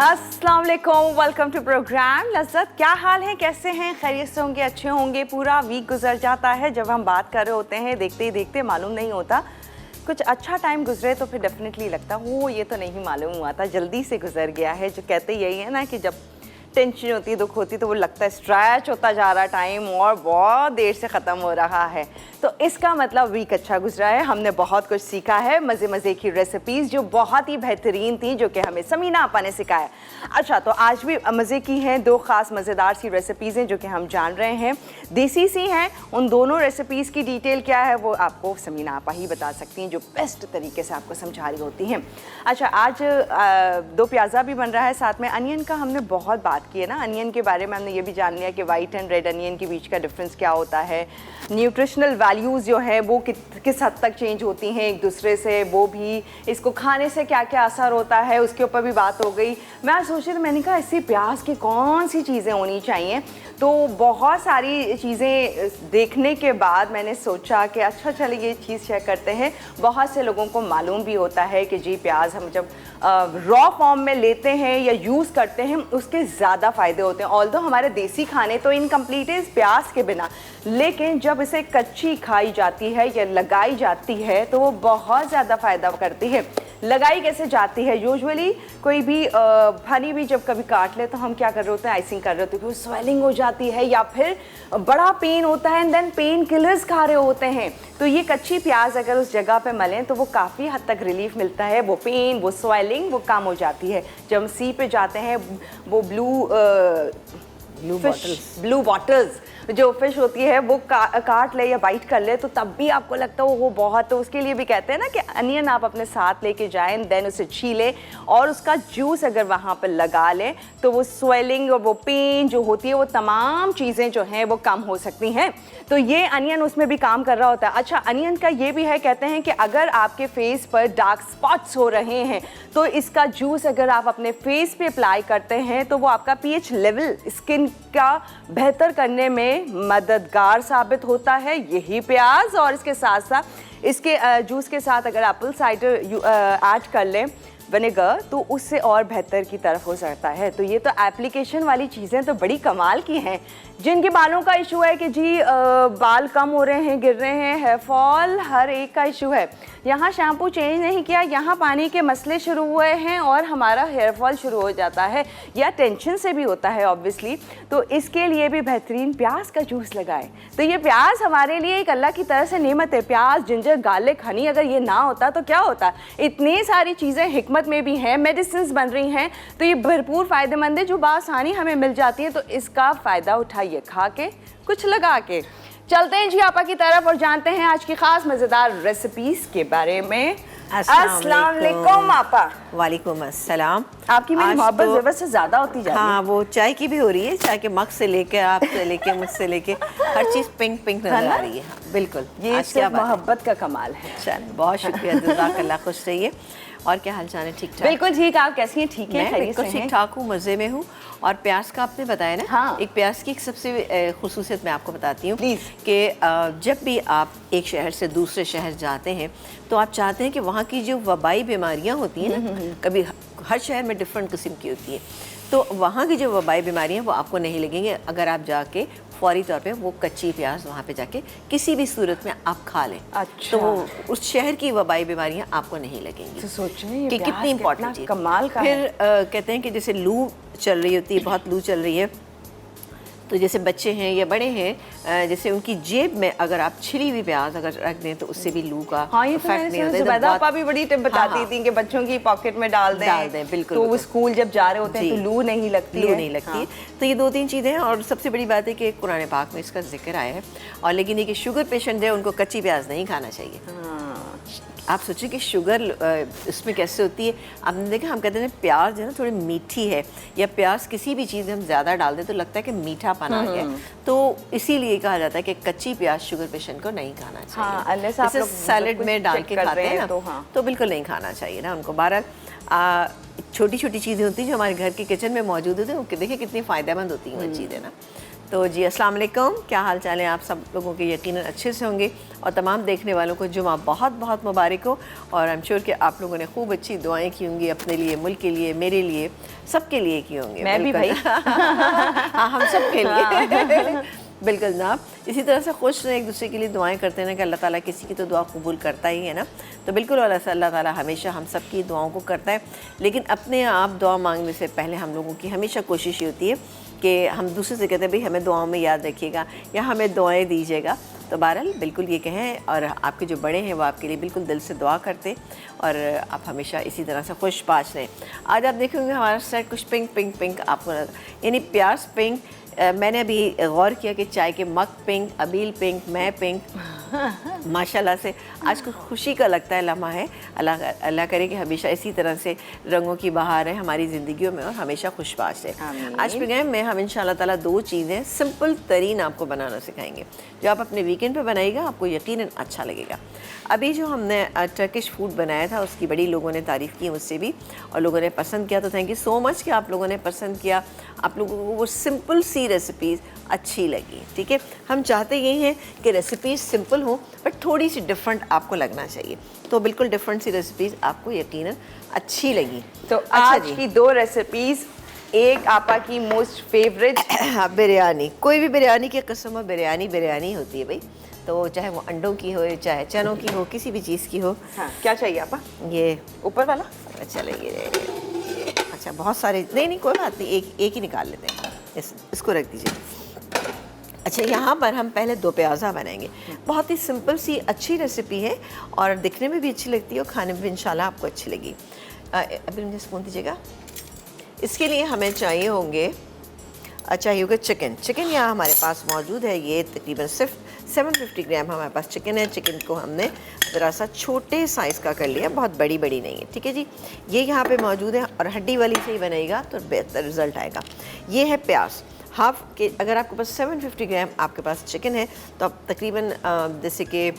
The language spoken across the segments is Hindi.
अस्सलाम वालेकुम, वेलकम टू प्रोग्राम लज़्ज़त। क्या हाल है, कैसे हैं? खैरियत से होंगे, अच्छे होंगे। पूरा वीक गुजर जाता है, जब हम बात कर रहे होते हैं देखते ही देखते मालूम नहीं होता। कुछ अच्छा टाइम गुजरे तो फिर डेफिनेटली लगता वो ये तो नहीं मालूम हुआ था, जल्दी से गुजर गया है। जो कहते यही है ना कि जब टेंशन होती है, दुख होती है, तो वो लगता है स्ट्रेच होता जा रहा टाइम और बहुत देर से ख़त्म हो रहा है। तो इसका मतलब वीक अच्छा गुजरा है, हमने बहुत कुछ सीखा है, मज़े मज़े की रेसिपीज़ जो बहुत ही बेहतरीन थी, जो कि हमें समीना आपा ने सिखाया। अच्छा, तो आज भी मज़े की हैं दो ख़ास मज़ेदार सी रेसिपीज़ हैं जो कि हम जान रहे हैं, देसी सी हैं। उन दोनों रेसिपीज़ की डिटेल क्या है वो आपको समीना आपा ही बता सकती हैं, जो बेस्ट तरीके से आपको समझा रही होती हैं। अच्छा, आज दो प्याज़ा भी बन रहा है, साथ में अनियन का हमने बहुत बात की है ना। अनियन के बारे में हमने ये भी जान लिया कि वाइट एंड रेड अनियन के बीच का डिफरेंस क्या होता है, न्यूट्रिशनल वैल्यूज़ जो है वो किस हद तक चेंज होती हैं एक दूसरे से, वो भी इसको खाने से क्या क्या असर होता है उसके ऊपर भी बात हो गई। मैं आज सोच रही थी, मैंने कहा इसी प्याज की कौन सी चीज़ें होनी चाहिए, तो बहुत सारी चीज़ें देखने के बाद मैंने सोचा कि अच्छा चलिए ये चीज़ शेयर करते हैं। बहुत से लोगों को मालूम भी होता है कि जी प्याज हम जब रॉ फॉर्म में लेते हैं या यूज़ करते हैं उसके ज़्यादा फ़ायदे होते हैं। ऑल्दो हमारे देसी खाने तो इनकम्प्लीट है इस प्याज के बिना, लेकिन जब इसे कच्ची खाई जाती है या लगाई जाती है तो वो बहुत ज़्यादा फ़ायदा करती है। लगाई कैसे जाती है? यूजुअली कोई भी फनी भी जब कभी काट ले तो हम क्या कर रहे होते हैं, आइसिंग कर रहे होते हैं, फिर स्वेलिंग हो जाती है या फिर बड़ा पेन होता है एंड देन पेन किलर्स खा रहे होते हैं। तो ये कच्ची प्याज अगर उस जगह पे मलें तो वो काफ़ी हद तक रिलीफ मिलता है, वो पेन, वो स्वेलिंग, वो कम हो जाती है। जब हम सी पे जाते हैं वो ब्लू बॉटल्स जो फिश होती है वो काट ले या बाइट कर ले तो तब भी आपको लगता है वो बहुत, तो उसके लिए भी कहते हैं ना कि अनियन आप अपने साथ लेके जाएं, देन उसे छीलें और उसका जूस अगर वहाँ पर लगा लें तो वो स्वेलिंग और वो पेन जो होती है वो तमाम चीज़ें जो हैं वो कम हो सकती हैं। तो ये अनियन उसमें भी काम कर रहा होता है। अच्छा, अनियन का ये भी है, कहते हैं कि अगर आपके फेस पर डार्क स्पॉट्स हो रहे हैं तो इसका जूस अगर आप अपने फेस पे अप्लाई करते हैं तो वो आपका पीएच लेवल स्किन का बेहतर करने में मददगार साबित होता है यही प्याज। और इसके साथ साथ इसके जूस के साथ अगर एप्पल साइडर ऐड कर लें विनेगर तो उससे और बेहतर की तरफ हो सकता है। तो ये तो एप्लीकेशन वाली चीज़ें तो बड़ी कमाल की हैं। जिनके बालों का इशू है कि जी बाल कम हो रहे हैं, गिर रहे हैं, हेयर फॉल, हर एक का इशू है। यहाँ शैम्पू चेंज नहीं किया, यहाँ पानी के मसले शुरू हुए हैं और हमारा हेयर फॉल शुरू हो जाता है, या टेंशन से भी होता है ऑब्वियसली। तो इसके लिए भी बेहतरीन प्याज का जूस लगाएं। तो ये प्याज हमारे लिए एक अल्लाह की तरह से नेमत है। प्याज, जिंजर, गार्लिक, हनी अगर ये ना होता तो क्या होता? इतनी सारी चीज़ें हिकमत में भी हैं, मेडिसिन बन रही हैं, तो ये भरपूर फ़ायदेमंद है जो बासानी हमें मिल जाती है। तो इसका फ़ायदा उठाइए, खा के कुछ लगा के। चलते हैं जी आपा की तरफ और जानते हैं आज की खास मज़ेदार रेसिपीज़ के बारे में। अस्सलाम वालेकुम आपा। वालेकुम अस्सलाम। आपकी मेरी मोहब्बत ज़रूरत से ज़्यादा होती जा रही है। हाँ, वो चाय की भी हो रही है, चाय के मग से लेके, आपसे लेके, मुझसे लेके, हर चीज़ पिंक पिंक नजर आ रही है। बिल्कुल, ये सिर्फ मोहब्बत का कमाल है। चल, बहुत शुक्रिया, जज़ाकल्लाह, खुश रहिए। और क्या हाल चाल है? ठीक ठाक? बिल्कुल ठीक। आप कैसी हैं? ठीक है, मैं बिल्कुल ठीक ठाक हूँ, मज़े में हूँ। और प्याज का आपने बताया ना, हाँ। एक प्याज की एक सबसे खुसूसियत मैं आपको बताती हूँ कि जब भी आप एक शहर से दूसरे शहर जाते हैं तो आप चाहते हैं कि वहाँ की जो वबाई बीमारियाँ होती हैं ना, कभी हर शहर में डिफरेंट किस्म की होती है, तो वहाँ की जो वबाई बीमारियाँ वो आपको नहीं लगेंगी अगर आप जाके फौरी तौर पे वो कच्ची प्याज वहाँ पे जाके किसी भी सूरत में आप खा लें। अच्छा। तो वो उस शहर की वबाई बीमारियाँ आपको नहीं लगेंगी। तो सोचें कि कितनी इंपॉर्टेंट चीज़, कमाल का। फिर कहते हैं कि जैसे लू चल रही होती है, बहुत लू चल रही है, तो जैसे बच्चे हैं या बड़े हैं, जैसे उनकी जेब में अगर आप छिली हुई प्याज अगर रख दें तो उससे भी लू का इफेक्ट नहीं होता। जुबैदा आपा भी बड़ी टिप बताती थी कि बच्चों की पॉकेट में डाल दें बिल्कुल, तो वो स्कूल जब जा रहे होते हैं तो लू नहीं लगती है। तो ये दो तीन चीज़ें हैं। और सबसे बड़ी बात है कि कुरान पाक में इसका जिक्र आया है। और लेकिन ये कि शुगर पेशेंट है उनको कच्ची प्याज नहीं खाना चाहिए। आप सोचिए कि शुगर इसमें कैसे होती है। आपने देखा, हम कहते हैं प्याज जो है ना थोड़ी मीठी है, या प्याज किसी भी चीज़ में हम ज़्यादा डाल दें तो लगता है कि मीठापन आ गया। तो इसीलिए कहा जाता है कि कच्ची प्याज शुगर पेशेंट को नहीं खाना चाहिए। जैसे सैलेड में डाल के खाते हैं ना, तो बिल्कुल नहीं खाना चाहिए ना उनको। बहरहाल छोटी छोटी चीज़ें होती हैं जो हमारे घर के किचन में मौजूद होती हैं, देखिए कितनी फ़ायदेमंद होती हैं वो चीज़ें ना। तो जी अस्सलाम वालेकुम, क्या हाल चाल है आप सब लोगों के? यकीनन अच्छे से होंगे और तमाम देखने वालों को जुमा बहुत बहुत मुबारक हो। और आई एम श्योर कि आप लोगों ने खूब अच्छी दुआएं की होंगी अपने लिए, मुल्क के लिए, मेरे लिए, सबके लिए की होंगी। मैं भी भाई हाँ, हम सब के लिए बिल्कुल जनाब। इसी तरह से खुश रहें, एक दूसरे के लिए दुआएं करते हैं कि अल्लाह ताला किसी की तो दुआ कबूल करता ही है ना। तो बिल्कुल अल्लाह ताला हमेशा हम सब की दुआओं को करता है, लेकिन अपने आप दुआ मांगने से पहले हम लोगों की हमेशा कोशिश ये होती है कि हम दूसरे से कहते हैं भाई हमें दुआओं में याद रखिएगा या हमें दुआएं दीजिएगा। तो बहरहाल बिल्कुल ये कहें, और आपके जो बड़े हैं वो आपके लिए बिल्कुल दिल से दुआ करते और आप हमेशा इसी तरह से खुशबाश रहें। आज आप देखेंगे हमारा सेट कुछ पिंक पिंक पिंक आपको, यानी प्याज पिंक। मैंने अभी गौर किया कि चाय के मग पिंक, अबील पिंक, मैं पिंक, माशाल्लाह से आज कुछ खुशी का लगता है लम्हा है। अल्लाह करे कि हमेशा इसी तरह से रंगों की बहार है हमारी ज़िंदगियों में और हमेशा खुशबाश है। आज प्रोग्राम में हम इंशाल्लाह ताला 2 चीज़ें सिंपल तरीन आपको बनाना सिखाएंगे जो आप अपने वीकेंड पे बनाइएगा, आपको यकीनन अच्छा लगेगा। अभी जो हमने टर्किश फूड बनाया था उसकी बड़ी लोगों ने तारीफ़ की मुझसे भी और लोगों ने पसंद किया, तो थैंक यू सो मच कि आप लोगों ने पसंद किया। आप लोगों को वो सिंपल सी रेसिपीज़ अच्छी लगी। ठीक है, हम चाहते यही हैं कि रेसिपीज़ सिंपल हो बट थोड़ी सी डिफरेंट आपको लगना चाहिए, तो बिल्कुल डिफरेंट सी रेसिपीज़ आपको यकीनन अच्छी लगी। तो आज की 2 रेसिपीज़, एक आपा की मोस्ट फेवरेट बिरयानी। कोई भी बिरयानी की कसम हो, बिरयानी बिरयानी होती है भाई, तो चाहे वो अंडों की हो, चाहे चनों की हो, किसी भी चीज़ की हो। हाँ, क्या चाहिए आपा? ये ऊपर वाला चलेंगे। अच्छा, बहुत सारे नहीं कोई बात नहीं, एक ही निकाल लेते हैं। इसको रख दीजिए। अच्छा, यहाँ पर हम पहले 2 प्याज़ा बनाएंगे। बहुत ही सिंपल सी अच्छी रेसिपी है और दिखने में भी अच्छी लगती है और खाने में भी इंशाल्लाह आपको अच्छी लगी। अभी मुझे स्पून दीजिएगा। इसके लिए हमें चाहिए होगा चिकन यहाँ हमारे पास मौजूद है। ये तकरीबन सिर्फ 750 ग्राम हमारे पास चिकन है। चिकन को हमने ज़रा सा छोटे साइज़ का कर लिया, बहुत बड़ी नहीं है। ठीक है जी, ये यहाँ पे मौजूद है और हड्डी वाली से ही बनेगा तो बेहतर रिज़ल्ट आएगा। ये है प्याज हाफ के, अगर आपके पास 750 ग्राम आपके पास चिकन है तो आप तकरीबन जैसे कि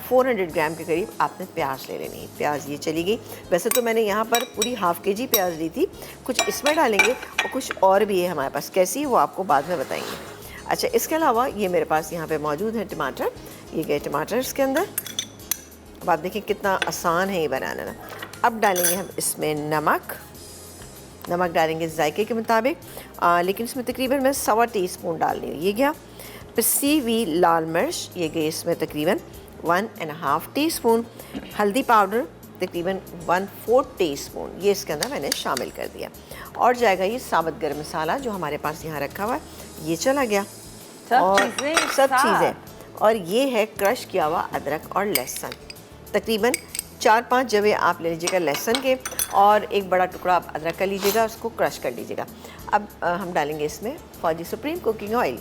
400 ग्राम के करीब आपने प्याज ले लेनी है। प्याज ये चली गई। वैसे तो मैंने यहाँ पर पूरी हाफ केजी प्याज ली थी, कुछ इसमें डालेंगे और कुछ और भी है हमारे पास, कैसी है वो आपको बाद में बताएंगे। अच्छा, इसके अलावा ये मेरे पास यहाँ पे मौजूद है टमाटर। ये गए टमाटर इसके अंदर। अब आप देखिए कितना आसान है ये बनाना ना। अब डालेंगे हम इसमें नमक डालेंगे जायके के मुताबिक, लेकिन इसमें तकरीबन मैं 1.25 टीस्पून डाल रही हूँ। ये गया। पिसी हुई लाल मिर्च, ये गई इसमें तकरीबन 1.5 टीस्पून। हल्दी पाउडर तकरीबन 1/4 टीस्पून, ये इसके अंदर मैंने शामिल कर दिया। और जाएगा ये साबुत गरम मसाला जो हमारे पास यहाँ रखा हुआ है, ये चला गया। सब चीज़ें और ये है क्रश किया हुआ अदरक और लहसुन। तकरीबन 4-5 जवे आप ले लीजिएगा लहसुन के और एक बड़ा टुकड़ा आप अदरक का लीजिएगा, उसको क्रश कर लीजिएगा। अब हम डालेंगे इसमें फौजी सुप्रीम कुकिंग ऑयल।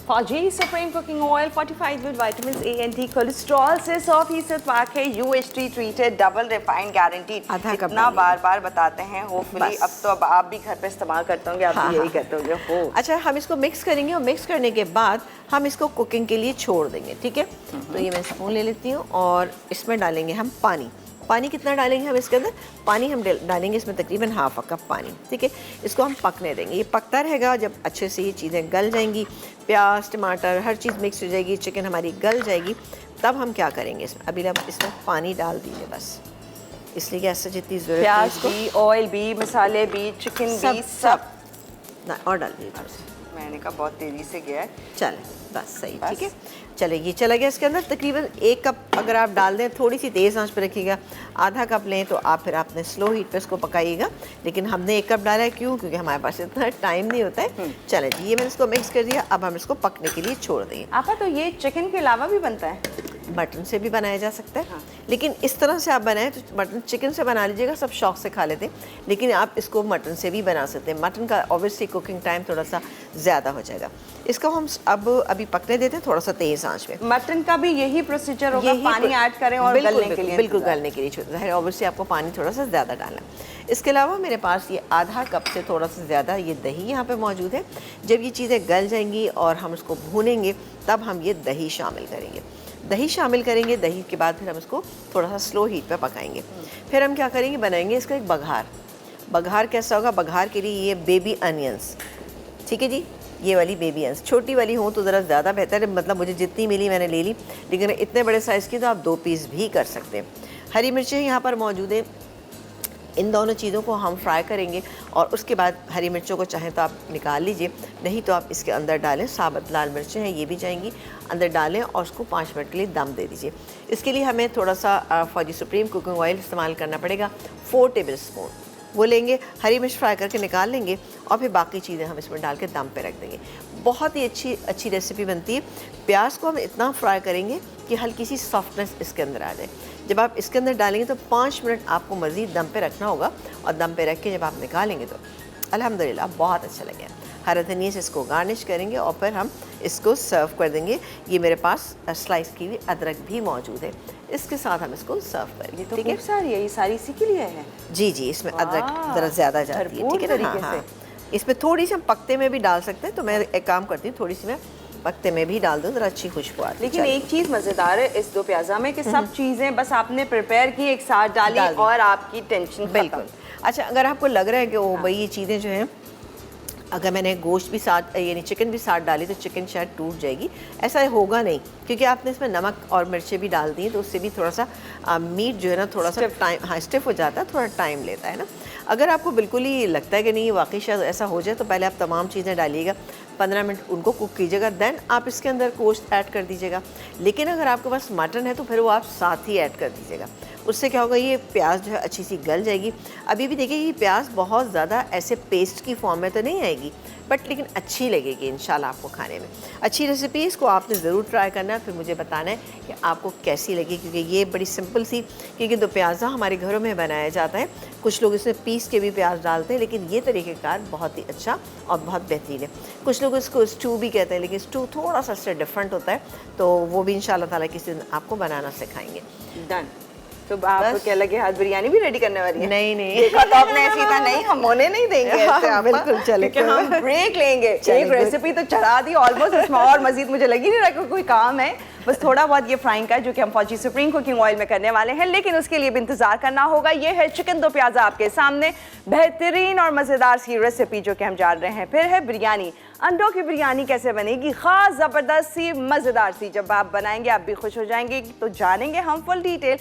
फौजी supreme cooking oil fortified with vitamin A and D, cholesterol से 100% पाक है, UHT treated, double refined guaranteed. आधा कप इतना बार बताते हैं, होपफुली अब आप भी घर पे इस्तेमाल करते होंगे, आप भी यही करते होंगे। हो अच्छा, हम इसको मिक्स करेंगे और मिक्स करने के बाद हम इसको कुकिंग के लिए छोड़ देंगे। ठीक है, तो ये मैं स्पून ले लेती हूँ और इसमें डालेंगे हम पानी कितना डालेंगे हम इसके अंदर? पानी हम डालेंगे इसमें तकरीबन हाफ कप पानी। ठीक है, इसको हम पकने देंगे। ये पकता रहेगा, जब अच्छे से ये चीज़ें गल जाएंगी, प्याज टमाटर हर चीज़ मिक्स हो जाएगी, चिकन हमारी गल जाएगी, तब हम क्या करेंगे इसमें? अभी हम इसमें पानी डाल दीजिए बस, इसलिए कि ऐसा जितनी ज़रूरत है प्याज भी, ऑयल भी, मसाले भी, चिकन भी, सब ना और डाल दीजिए। मैंने कहा बहुत तेज़ी से गया है। चले बस सही। ठीक है, चले ये चला गया इसके अंदर। तकरीबन 1 कप अगर आप डाल दें, थोड़ी सी तेज़ आंच पे रखिएगा। आधा कप लें तो आप फिर आपने स्लो हीट पे इसको पकाइएगा, लेकिन हमने 1 कप डाला है क्यों? क्योंकि हमारे पास इतना टाइम नहीं होता है। चले जी, ये मैंने इसको मिक्स कर दिया। अब हम इसको पकने के लिए छोड़ देंगे। आपा, तो ये चिकन के अलावा भी बनता है? मटन से भी बनाया जा सकता है। लेकिन इस तरह से आप बनाएं तो मटन चिकन से बना लीजिएगा, सब शौक से खा लेते हैं, लेकिन आप इसको मटन से भी बना सकते हैं। मटन का ऑब्वियसली कुकिंग टाइम थोड़ा सा ज़्यादा हो जाएगा। इसको हम अभी पकने देते हैं थोड़ा सा तेज़ आंच में। मटन का भी यही प्रोसीजर होगा, पानी ऐड करें और गलने के लिए? बिल्कुल गलने के लिए छोड़ते हैं। ऑब्वियसली आपको पानी थोड़ा सा ज़्यादा डालना है। इसके अलावा मेरे पास ये आधा कप से थोड़ा सा ज़्यादा ये दही यहाँ पे मौजूद है। जब ये चीज़ें गल जाएंगी और हम इसको भूनेंगे तब हम ये दही शामिल करेंगे। दही शामिल करेंगे, दही के बाद फिर हम इसको थोड़ा सा स्लो हीट पे पकाएंगे। फिर हम क्या करेंगे, बनाएंगे इसका एक बघार। बघार कैसा होगा? बघार के लिए ये बेबी अनियंस, ठीक है जी, ये वाली बेबी अंस, छोटी वाली हो तो ज़रा ज़्यादा बेहतर है, मतलब मुझे जितनी मिली मैंने ले ली, लेकिन इतने बड़े साइज़ की तो आप 2 पीस भी कर सकते हैं। हरी मिर्चें यहाँ पर मौजूद हैं, इन दोनों चीज़ों को हम फ्राई करेंगे और उसके बाद हरी मिर्चों को चाहें तो आप निकाल लीजिए, नहीं तो आप इसके अंदर डालें। साबुत लाल मिर्चें हैं, ये भी जाएंगी, अंदर डालें और उसको 5 मिनट के लिए दम दे दीजिए। इसके लिए हमें थोड़ा सा फौजी सुप्रीम कुकिंग ऑयल इस्तेमाल करना पड़ेगा, 4 टेबल स्पून वो लेंगे। हरी मिर्च फ्राई करके निकाल लेंगे और फिर बाकी चीज़ें हम इसमें डाल के दम पे रख देंगे। बहुत ही अच्छी रेसिपी बनती है। प्याज को हम इतना फ्राई करेंगे कि हल्की सी सॉफ्टनेस इसके अंदर आ जाए। जब आप इसके अंदर डालेंगे तो 5 मिनट आपको मज़ीद दम पे रखना होगा और दम पे रख के जब आप निकालेंगे तो अल्हम्दुलिल्लाह बहुत अच्छा लगेगा। हरा धनिया से इसको गार्निश करेंगे और फिर हम इसको सर्व कर देंगे। ये मेरे पास स्लाइस की हुई अदरक भी मौजूद है, इसके साथ हम इसको सर्व करेंगे। तो खूब सारी है, ये सारी इसी के लिए है? जी जी, इसमें अदरक ज़रा ज़्यादा जाती है, ठीक है ना? हाँ, हाँ। इसमें थोड़ी सी हम पत्ते में भी डाल सकते हैं, तो मैं एक काम करती हूँ, थोड़ी सी मैं पत्ते में भी डाल दूँ, ज़रा अच्छी खुशबू आती है। लेकिन एक चीज़ मज़ेदार है इस दो प्याज़ा में कि सब चीज़ें बस आपने प्रिपेयर की, एक साथ डाली और आपकी टेंशन बिल्कुल। अच्छा, अगर आपको लग रहा है कि ओ भाई ये चीज़ें जो हैं, अगर मैंने गोश्त भी साथ यानी चिकन भी साथ डाली तो चिकन शायद टूट जाएगी, ऐसा होगा नहीं, क्योंकि आपने इसमें नमक और मिर्चें भी डाल दी हैं, तो उससे भी थोड़ा सा मीट जो है ना थोड़ा सा टाइम, हाँ, स्टिफ हो जाता है, थोड़ा टाइम लेता है ना। अगर आपको बिल्कुल ही लगता है कि नहीं वाकई शायद ऐसा हो जाए, तो पहले आप तमाम चीज़ें डालिएगा, 15 मिनट उनको कुक कीजिएगा, देन आप इसके अंदर गोश्त ऐड कर दीजिएगा। लेकिन अगर आपके पास मटन है तो फिर वो आप साथ ही ऐड कर दीजिएगा। उससे क्या होगा, ये प्याज जो है अच्छी सी गल जाएगी। अभी भी देखिए, ये प्याज बहुत ज़्यादा ऐसे पेस्ट की फॉर्म में तो नहीं आएगी, बट लेकिन अच्छी लगेगी इंशाल्लाह आपको खाने में। अच्छी रेसिपी, इसको आपने ज़रूर ट्राई करना है, फिर मुझे बताना है कि आपको कैसी लगी, क्योंकि ये बड़ी सिंपल सी, क्योंकि दो प्याज़ा हमारे घरों में बनाया जाता है, कुछ लोग इसमें पीस के भी प्याज डालते हैं, लेकिन ये तरीक़ेकार बहुत ही अच्छा और बहुत बेहतरीन है। कुछ लोग इसको स्टू भी कहते हैं, लेकिन स्टू थोड़ा सा इससे डिफरेंट होता है, तो वो भी इंशाल्लाह ताला किसी दिन आपको बनाना सिखाएंगे। डन। तो आपको क्या लगे, हाथ बिरयानी भी रेडी करने वाली है? नहीं नहीं, देखा तो आपने ऐसी था, नहीं हम होने नहीं देंगे ऐसे। हाँ, बिल्कुल चले, क्योंकि हम ब्रेक लेंगे। एक रेसिपी तो चढ़ा दी ऑलमोस्ट, इसमें और मजीद मुझे लगी नहीं रहा कि कोई काम है, बस थोड़ा बहुत ये फ्राइंग का जो कि हम फौजी सुप्रीम कुकिंग ऑयल में करने वाले हैं, लेकिन उसके लिए भी इंतजार करना होगा। ये है चिकन दो प्याज़ा आपके सामने, बेहतरीन और मज़ेदार सी रेसिपी जो कि हम जान रहे हैं। फिर है बिरयानी, अंडों की बिरयानी कैसे बनेगी, खास ज़बरदस्त सी मज़ेदार सी। जब आप बनाएंगे आप भी खुश हो जाएंगे। तो जानेंगे हम फुल डिटेल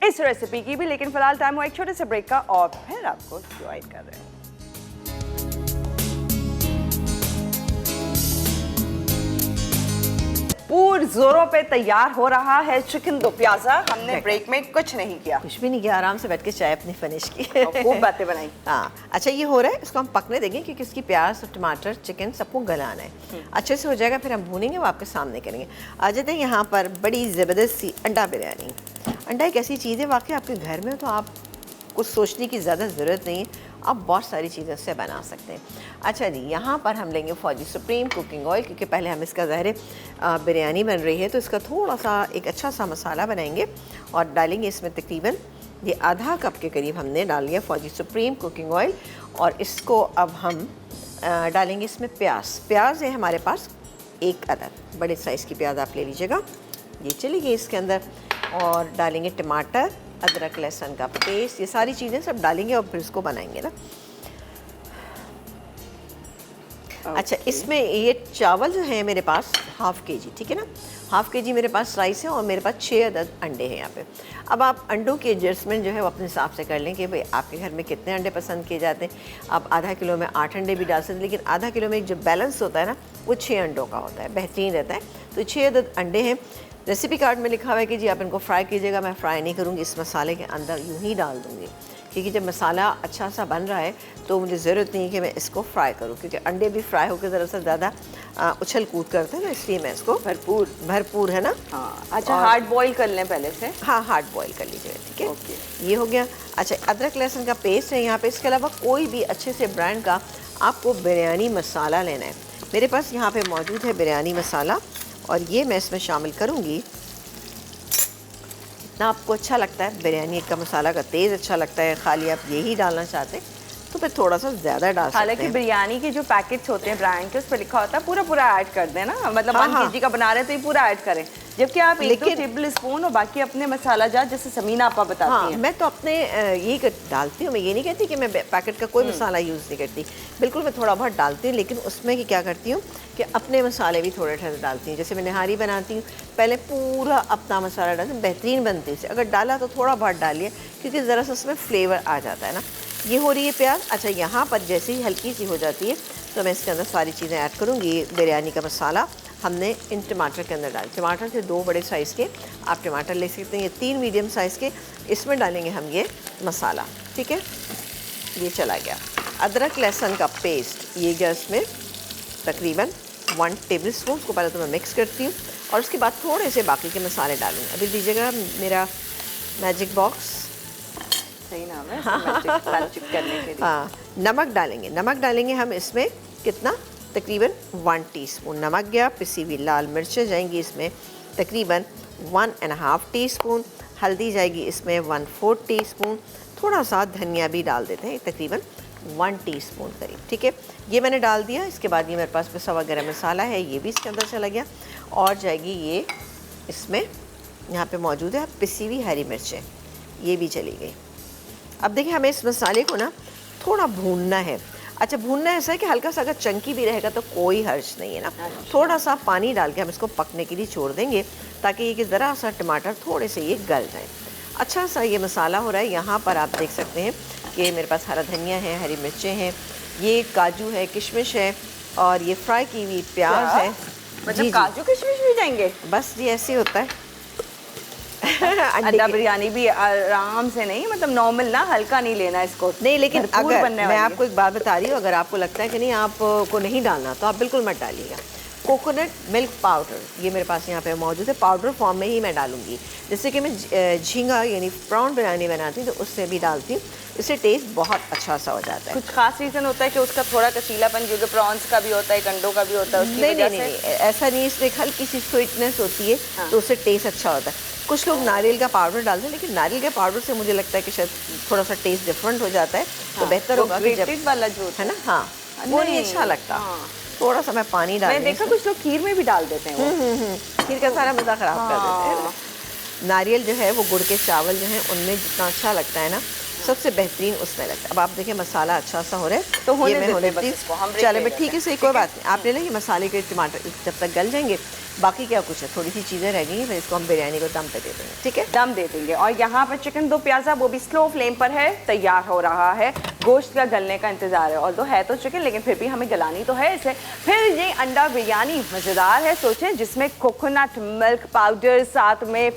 इस रेसिपी की भी, लेकिन फिलहाल टाइम हुआ एक छोटे से ब्रेक का और फिर आपको ज्वाइन कर रहे हैं। पूरे जोरों पे तैयार हो रहा है चिकन दो प्याज़ा। हमने ब्रेक में कुछ नहीं किया, कुछ भी नहीं किया, आराम से बैठ के चाय अपनी फिनिश की, खूब बातें बनाई। हाँ, अच्छा ये हो रहा है, इसको हम पकने देंगे, क्योंकि इसकी प्याज टमाटर चिकन सबको गलाना है। अच्छे से हो जाएगा, फिर हम भूनेंगे, वो आपके सामने करेंगे। आ जाते हैं यहाँ पर बड़ी ज़बरदस्त सी अंडा बिरयानी। अंडा एक ऐसी चीज़ है, वाकई आपके घर में हो तो आप कुछ सोचने की ज़्यादा ज़रूरत नहीं है, आप बहुत सारी चीज़ें उससे बना सकते हैं। अच्छा जी, यहाँ पर हम लेंगे फौजी सुप्रीम कुकिंग ऑयल, क्योंकि पहले हम इसका ज़ाहिर बिरयानी बन रही है, तो इसका थोड़ा सा एक अच्छा सा मसाला बनाएंगे और डालेंगे इसमें तकरीबन ये आधा कप के करीब हमने डाल लिया फौजी सुप्रीम कुकिंग ऑयल। और इसको अब हम डालेंगे इसमें प्याज है हमारे पास 1 अदद, बड़े साइज़ की प्याज आप ले लीजिएगा, ये चली गई इसके अंदर। और डालेंगे टमाटर, अदरक लहसुन का पेस्ट, ये सारी चीज़ें सब डालेंगे और फिर इसको बनाएंगे ना। अच्छा, इसमें ये चावल जो है मेरे पास हाफ़ केजी, ठीक है ना, हाफ़ केजी मेरे पास राइस है और मेरे पास 6 अदद अंडे हैं यहाँ पे। अब आप अंडों की एडजस्टमेंट जो है वो अपने हिसाब से कर लें कि भाई आपके घर में कितने अंडे पसंद किए जाते हैं। आप आधा किलो में 8 अंडे भी डाल सकते हैं, लेकिन आधा किलो में जो बैलेंस होता है ना वो 6 अंडों का होता है, बेहतरीन रहता है। तो 6 अदद अंडे हैं। रेसिपी कार्ड में लिखा हुआ है कि जी आप इनको फ्राई कीजिएगा, मैं फ्राई नहीं करूँगी, इस मसाले के अंदर यूँ ही डाल दूँगी, क्योंकि जब मसाला अच्छा सा बन रहा है तो मुझे ज़रूरत नहीं है कि मैं इसको फ्राई करूँ, क्योंकि अंडे भी फ्राई होकर ज़रा सा ज़्यादा उछल कूद करते हैं ना, इसलिए मैं इसको भरपूर है ना। हाँ, अच्छा, हार्ड बॉईल कर लें पहले से? हाँ, हार्ड बॉईल कर लीजिएगा, ठीक है। ओके, ये हो गया। अच्छा, अदरक लहसुन का पेस्ट है यहाँ पे, इसके अलावा कोई भी अच्छे से ब्रांड का आपको बिरयानी मसाला लेना है। मेरे पास यहाँ पे मौजूद है बिरयानी मसाला और ये मैं इसमें शामिल करूँगी। इतना आपको अच्छा लगता है बिरयानी का मसाला का तेज़ अच्छा लगता है, खाली आप यही डालना चाहते हैं तो फिर थोड़ा सा ज़्यादा डाल सकते हालांकि हैं। बिरयानी के जो पैकेट्स होते हैं ब्रांड के, उस पर लिखा होता है पूरा पूरा ऐड कर देना, मतलब हाँ, 1 हाँ। kg का बना रहे हैं तो ये पूरा ऐड करें, जबकि आप 1-2 लेकिन- टेबल स्पून और बाकी अपने मसाला जात जैसे समीना आपा बताती हाँ, हैं। मैं तो अपने यही डालती हूँ, मैं ये नहीं कहती कि मैं पैकेट का कोई मसाला यूज़ नहीं करती, बिल्कुल मैं थोड़ा बहुत डालती हूँ, लेकिन उसमें कि क्या करती हूँ कि अपने मसाले भी थोड़े थोड़े डालती हूँ। जैसे मैं निहारी बनाती हूँ, पहले पूरा अपना मसाला डालती हूँ, बेहतरीन बनती है। अगर डाला तो थोड़ा बहुत डालिए, क्योंकि ज़रा सा उसमें फ्लेवर आ जाता है ना। ये हो रही है प्याज। अच्छा, यहाँ पर जैसे ही हल्की सी हो जाती है तो मैं इसके अंदर सारी चीज़ें ऐड करूँगी। बिरयानी का मसाला हमने इन टमाटर के अंदर डाल, टमाटर थे 2 बड़े साइज़ के, आप टमाटर ले सकते हैं, ये 3 मीडियम साइज़ के। इसमें डालेंगे हम ये मसाला, ठीक है। ये चला गया। अदरक लहसुन का पेस्ट, ये गया इसमें तकरीबन 1 टेबल स्पून। उसको पहले तो मैं मिक्स करती हूँ और उसके बाद थोड़े से बाकी के मसाले डालूँगी। अभी दीजिएगा मेरा मैजिक बॉक्स। सही नाम है मैजिक करने के लिए। हाँ, नमक डालेंगे। नमक डालेंगे हम इसमें कितना, तकरीबन 1 टीस्पून नमक गया। पिसी हुई लाल मिर्चें जाएंगी इसमें तकरीबन 1.5 टीस्पून। हल्दी जाएगी इसमें 1/4 टीस्पून। थोड़ा सा धनिया भी डाल देते हैं, तकरीबन 1 टीस्पून करीब, ठीक है। ये मैंने डाल दिया। इसके बाद ये मेरे पास पिसा हुआ गरम मसाला है, ये भी इसके अंदर चला गया। और जाएगी ये इसमें, यहाँ पे मौजूद है पिसी हुई हरी मिर्चें, ये भी चली गई। अब देखिए, हमें इस मसाले को ना थोड़ा भूनना है। अच्छा, भूनना ऐसा है कि हल्का सा अगर चंकी भी रहेगा तो कोई हर्ज नहीं है ना। थोड़ा सा पानी डाल के हम इसको पकने के लिए छोड़ देंगे, ताकि ये कि ज़रा सा टमाटर थोड़े से ये गल जाए। अच्छा सा ये मसाला हो रहा है। यहाँ पर आप देख सकते हैं कि मेरे पास हरा धनिया है, हरी मिर्चें हैं, ये काजू है, किशमिश है, और ये फ्राई की हुई प्याज है। मतलब काजू किशमिश भी जाएंगे? बस जी, ऐसे ही होता है। अंडा बिरयानी भी आराम से नहीं, मतलब नॉर्मल ना, हल्का नहीं लेना इसको नहीं, लेकिन भरपूर अगर बनने मैं वाली है। आपको एक बात बता रही हूँ, अगर आपको लगता है कि नहीं आपको नहीं डालना तो आप बिल्कुल मत डालिएगा। कोकोनट मिल्क पाउडर ये मेरे पास यहाँ पे मौजूद है, पाउडर फॉर्म में ही मैं डालूंगी। जैसे कि मैं झींगा यानी प्रॉन बिरयानी बनाती हूँ तो उससे भी डालती हूँ, इससे टेस्ट बहुत अच्छा सा हो जाता है। कुछ खास रीज़न होता है कि उसका थोड़ा कसीलापन, क्योंकि प्रॉन्स का भी होता है, अंडों का भी होता है, उसकी नहीं वजह नहीं से? नहीं, ऐसा नहीं, इसमें एक हल्की सी स्वीटनेस होती है, हाँ। तो उससे टेस्ट अच्छा होता है। कुछ लोग नारियल का पाउडर डालते हैं, लेकिन नारियल के पाउडर से मुझे लगता है कि शायद थोड़ा सा टेस्ट डिफरेंट हो जाता है। तो बेहतर होगा कि जब, ग्रेटेड वाला जो है ना, हाँ, वो नहीं अच्छा लगता। थोड़ा सा मैं पानी डाल, मैंने देखा कुछ लोग खीर में भी डाल देते हैं वो। खीर का सारा मज़ा ख़राब कर देते हैं। नारियल जो है वो गुड़ के चावल जो हैं उनमें जितना अच्छा लगता है ना, सबसे बेहतरीन उसमें लगता है। अब आप देखिए मसाला अच्छा सा हो रहा है, तो होने ये मैं देते होने हैं बस दी। इसको, हम ब्रेक चले ले मैं लेते ठीक है, हैं। सही, कोई बात नहीं। आप ले लेंगे मसाले के टमाटर जब तक गल जाएंगे, बाकी क्या कुछ है, थोड़ी सी चीज़ें रह गई, फिर इसको हम बिरयानी को दम पे दे देंगे, ठीक है। दम दे देंगे। और यहाँ पर चिकन दो प्याज़ा वो भी स्लो फ्लेम पर है, तैयार हो रहा है। गोश्त का गलने का इंतजार है, और है तो चिकन, लेकिन फिर भी हमें गलानी तो है इसे। फिर ये अंडा बिरयानी मज़ेदार है, सोचें, जिसमें कोकोनट मिल्क पाउडर, साथ में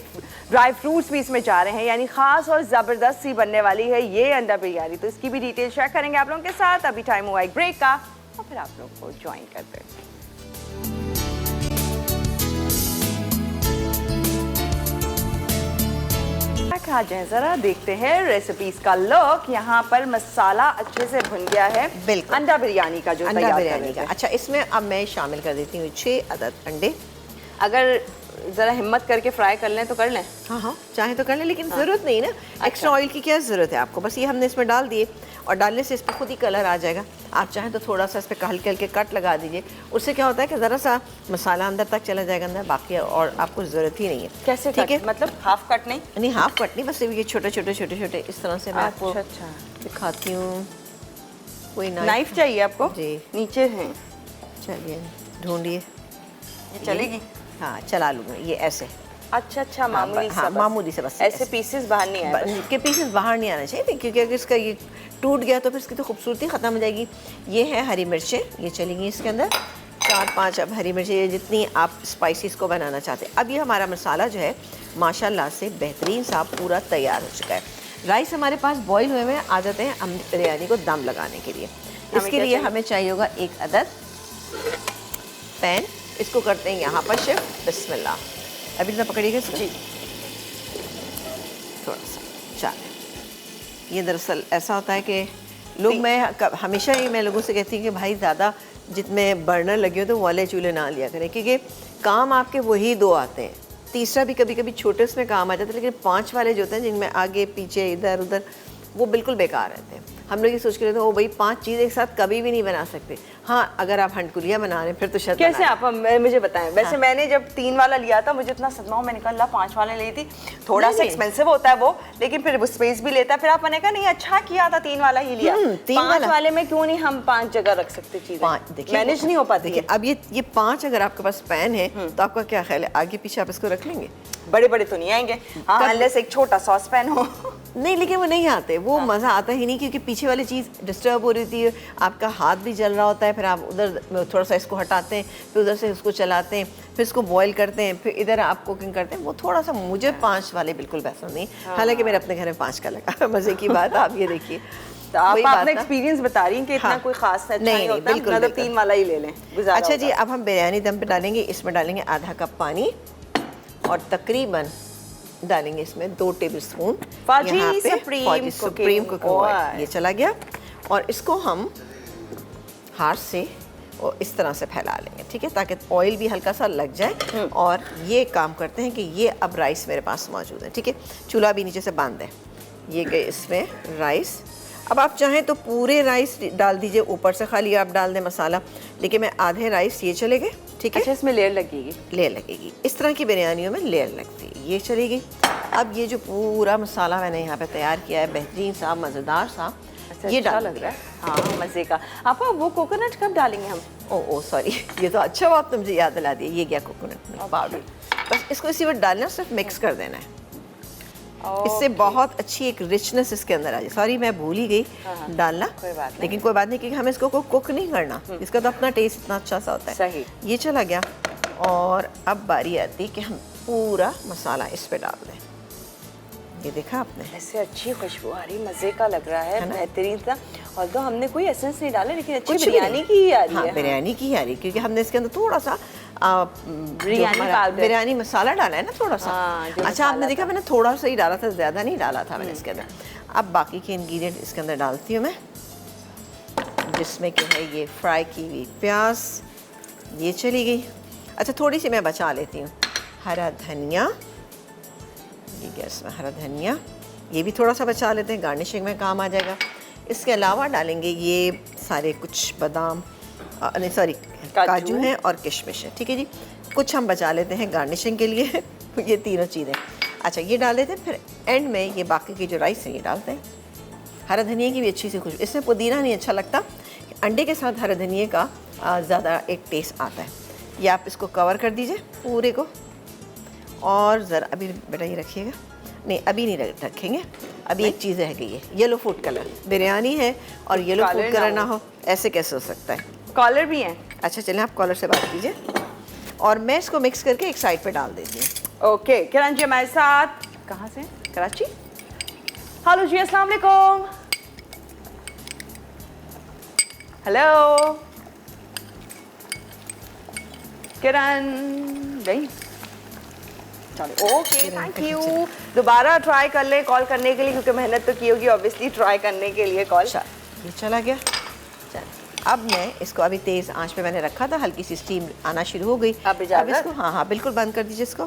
ड्राई फ्रूट्स भी इसमें जा रहे हैं, यानी ख़ास और ज़बरदस्त सी बनने वाली है ये अंडा बिरयानी। तो इसकी भी डिटेल शेयर करेंगे आप लोगों के साथ। अभी टाइम हुआ एक ब्रेक का, और फिर आप लोग को ज्वाइन करते हैं। खा जाए, जरा देखते हैं रेसिपीज का लुक। यहाँ पर मसाला अच्छे से भुन गया है, बिल्कुल। अंडा बिरयानी का जो अंडा तैयार कर बिरयानी रहे का। थे। अच्छा, इसमें अब मैं शामिल कर देती हूँ 6 अदद अंडे। अगर जरा हिम्मत करके फ्राई कर लें तो कर लें। हाँ हाँ, चाहे तो कर लें, लेकिन ज़रूरत नहीं ना, एक्स्ट्रा ऑयल की क्या ज़रूरत है आपको। बस ये हमने इसमें डाल दिए, और डालने से इस पर खुद ही कलर आ जाएगा। आप चाहें तो थोड़ा सा इस पर हल्के हल्के कट लगा दीजिए, उससे क्या होता है कि ज़रा सा मसाला अंदर तक चला जाएगा अंदर, बाकी और आपको ज़रूरत ही नहीं है। कैसे ठीक है, मतलब हाफ कट नहीं? नहीं, हाफ कट नहीं, बस ये छोटे छोटे छोटे छोटे इस तरह से मैं आपको अच्छा दिखाती हूँ। कोई नाइफ चाहिए आपको? जी। नीचे हैं, चलिए ढूंढिए। ये चलेगी? हाँ, चला लूँगा ये ऐसे। अच्छा, मामूली हाँ, सा बस। मामूली से बस ऐसे पीसेस बाहर नहीं आए बस। के पीसेस बाहर नहीं आना चाहिए, क्योंकि अगर इसका ये टूट गया तो फिर इसकी तो खूबसूरती ख़त्म हो जाएगी। ये है हरी मिर्चें, ये चलेंगी इसके अंदर 4-5। अब हरी मिर्चें, ये जितनी आप स्पाइसेस को बनाना चाहते हैं। अब ये हमारा मसाला जो है माशाल्लाह से बेहतरीन सा पूरा तैयार हो चुका है। राइस हमारे पास बॉईल हुए हुए आ जाते हैं हम बिरयानी को दम लगाने के लिए। इसके लिए हमें चाहिए होगा 1 अदद पैन। इसको करते हैं यहाँ पर शिफ्ट, बिस्मिल्लाह। अभी इतना पकड़िएगा जी, थोड़ा सा चाय। ये दरअसल ऐसा होता है कि लोग, मैं हमेशा ही मैं लोगों से कहती हूँ कि भाई ज़्यादा जितने बर्नर लगे हो तो वाले चूल्हे ना लिया करें, क्योंकि काम आपके वही 2 आते हैं। तीसरा भी कभी कभी छोटे उसमें काम आ जाता है, लेकिन 5 वाले जो होते हैं जिनमें आगे पीछे इधर उधर, वो बिल्कुल बेकार रहते हैं। हम लोग ये सोच के रहते हैं ओ भाई 5 चीज़ एक साथ कभी भी नहीं बना सकते। हाँ, अगर आप हंडकुलिया बना रहे हैं फिर तो शायद कैसे आप मुझे बताएं। वैसे मैंने जब 3 वाला लिया था मुझे इतना सदमा, मैंने कहा 5 वाला ली थी, थोड़ा सा एक्सपेंसिव होता है वो, लेकिन फिर वो स्पेस भी लेता है। फिर आपने कहा नहीं अच्छा किया था 3 वाला ही लिया। 5 वाले में क्यों नहीं हम 5 जगह रख सकते चीजें, मैनेज नहीं हो पाती। देखिए अब ये 5 अगर आपके पास पैन है तो आपका क्या ख्याल है, आगे पीछे आप इसको रख लेंगे? बड़े बड़े तो नहीं आएंगे, हाँ अनलेस एक छोटा सॉस पैन हो। नहीं, लेकिन वो नहीं आते, वो मज़ा आता ही नहीं, क्योंकि पीछे वाली चीज़ डिस्टर्ब हो रही है, आपका हाथ भी जल रहा होता है, फिर आप उधर थोड़ा सा इसको हटाते हैं, फिर उधर से उसको चलाते हैं, फिर इसको बॉईल करते हैं, फिर इधर आप कुकिंग करते हैं। वो थोड़ा सा मुझे 5 वाले बिल्कुल पसंद नहीं, हालांकि मेरे अपने घर में 5 का लगा। मज़े की बात आप ये देखिए, तो आप अपना एक्सपीरियंस बता रही हैं कि इतना कोई खास नहीं होता, मतलब 3 वाला ही ले लें। अच्छा जी, अब हम बिरयानी दम पे डालेंगे। इसमें डालेंगे आधा कप पानी और तकरीबन डालेंगे इसमें 2 टेबलस्पून सुप्रीम कुकिंग ऑयल। ये चला गया और इसको हम हाथ से और इस तरह से फैला लेंगे, ठीक है, ताकि ऑयल भी हल्का सा लग जाए। और ये काम करते हैं कि ये अब राइस मेरे पास मौजूद है, ठीक है, चूल्हा भी नीचे से बांध दें। ये गए इसमें राइस। अब आप चाहें तो पूरे राइस डाल दीजिए, ऊपर से खाली आप डाल दें मसाला, लेकिन मैं आधे राइस ये चले गए, ठीक है। अच्छा, इसमें लेयर लगेगी? लेयर लगेगी, इस तरह की बिरयानियों में लेयर लगती है, ये चलेगी। अब ये जो पूरा मसाला मैंने यहाँ पे तैयार किया है, बेहतरीन सा, मज़ेदार सा, ये अच्छा लग रहा है, हाँ मज़े का। आप वो कोकोनट कब डालेंगे हम? ओ सॉरी, ये तो अच्छा बात तुम मुझे याद दिला दी। ये गया कोकोनट पाउडर, बस इसको इसी वक्त डालना, सिर्फ मिक्स कर देना है। इससे बहुत अच्छी एक रिचनेस इसके अंदर आ जाए। सॉरी मैं भूल ही गई डालना, लेकिन कोई बात नहीं, क्योंकि हमें इसको कुक नहीं करना, इसका तो अपना टेस्ट इतना अच्छा सा होता है। सही। ये चला गया और अब बारी आती है कि हम पूरा मसाला इस पे डाल दें। ये देखा आपने, ऐसे अच्छी खुशबू आ रही, मज़े का लग रहा है, बेहतरीन सा। और तो हमने कोई एसेंस नहीं डाला, लेकिन अच्छी बिरयानी की ही आ रही है। बिरयानी की ही आ रही है, क्योंकि हमने इसके अंदर थोड़ा सा बिरयानी मसाला डाला है ना, थोड़ा सा। अच्छा, आपने देखा मैंने थोड़ा सा ही डाला था, ज़्यादा नहीं डाला था मैंने इसके अंदर। अब बाकी के इंग्रेडिएंट इसके अंदर डालती हूँ मैं, जिसमें कि है ये फ्राई की हुई प्याज, ये चली गई। अच्छा, थोड़ी सी मैं बचा लेती हूँ हरा धनिया, ये गैस में हरा धनिया, ये भी थोड़ा सा बचा लेते हैं, गार्निशिंग में काम आ जाएगा। इसके अलावा डालेंगे ये सारे कुछ बादाम, नहीं सॉरी काजू हैं और किशमिश है, ठीक है जी। कुछ हम बचा लेते हैं गार्निशिंग के लिए। ये तीनों चीज़ें अच्छा ये डाल देते हैं। फिर एंड में ये बाकी की जो राइस है ये डालते हैं। हरा धनिया की भी अच्छी सी खुशबू, इसमें पुदीना नहीं अच्छा लगता, अंडे के साथ हरा धनिया का ज़्यादा एक टेस्ट आता है। ये आप इसको कवर कर दीजिए पूरे को, और ज़रा अभी बेटा ये रखिएगा, नहीं अभी नहीं रखेंगे, अभी एक चीज़ रह गई है, येलो फूड कलर। बिरयानी है और येलो फूड कलर ना हो, ऐसे कैसे हो सकता है? कॉलर भी है। अच्छा चलें, आप कॉलर से बात कीजिए और मैं इसको मिक्स करके एक साइड पे डाल देती हूँ। ओके, किरण जी हमारे साथ कहाँ से? कराची। हेलो जी, अस्सलाम वालेकुम। हेलो किरण गई, चलो ओके, थैंक यू। दोबारा ट्राई कर ले कॉल करने के लिए, क्योंकि मेहनत तो की होगी ऑब्वियसली ट्राई करने के लिए कॉल। ये चला गया। अब मैं इसको अभी तेज़ आंच पे मैंने रखा था, हल्की सी स्टीम आना शुरू हो गई। अब इसको हाँ बिल्कुल बंद कर दीजिए इसको,